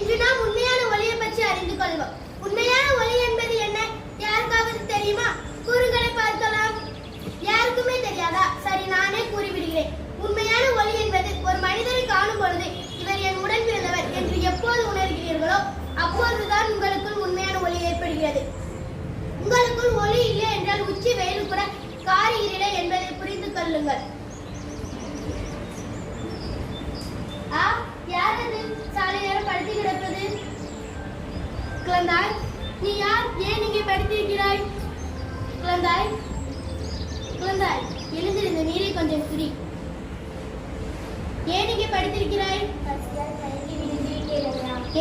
இன்று நாம் உண்மையான ஒளியை பற்றி அறிந்து கொள்வோம். உண்மையான ஒளி என்பது என்ன? யாருக்காவது தெரியுமா? கூறுகளை பார்க்கலாம். யாருக்குமே தெரியாதா? சரி, நானே கூறிவிடுகிறேன். உண்மையான ஒளி என்பது ஒரு மனிதரை காணும் பொழுது இவர் என் உடன் பிறந்தவர் என்று எப்போது உணர்கிறீர்களோ அப்போதுதான் உங்களுக்குள் உண்மையான ஒளி ஏற்படுகிறது. உங்களுக்குள் ஒளி இல்லை என்றால் உச்சி வெயில் கூட காரியில்லை என்பதை புரிந்து கொள்ளுங்கள். யாரது சாலை நேரம் படுத்து கிடப்பது? குழந்தாய், நீ யார்? ஏன் இங்கே படுத்திருக்கிறாய்? குழந்தாய், குழந்தாய், எழுந்திருந்த நீரை கொஞ்சம் குடி. ஏன் இங்கே படுத்திருக்கிறாய்?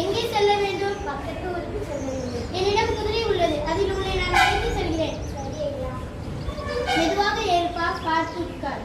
எங்கே செல்ல வேண்டும்? பக்கத்து ஊருக்கு செல்ல வேண்டும். என்னிடம் குதிரை உள்ளது, அதில் உன்னை நான் அழைத்து செல்கிறேன். மெதுவாக ஏற்பா, பார்த்து உட்கார்.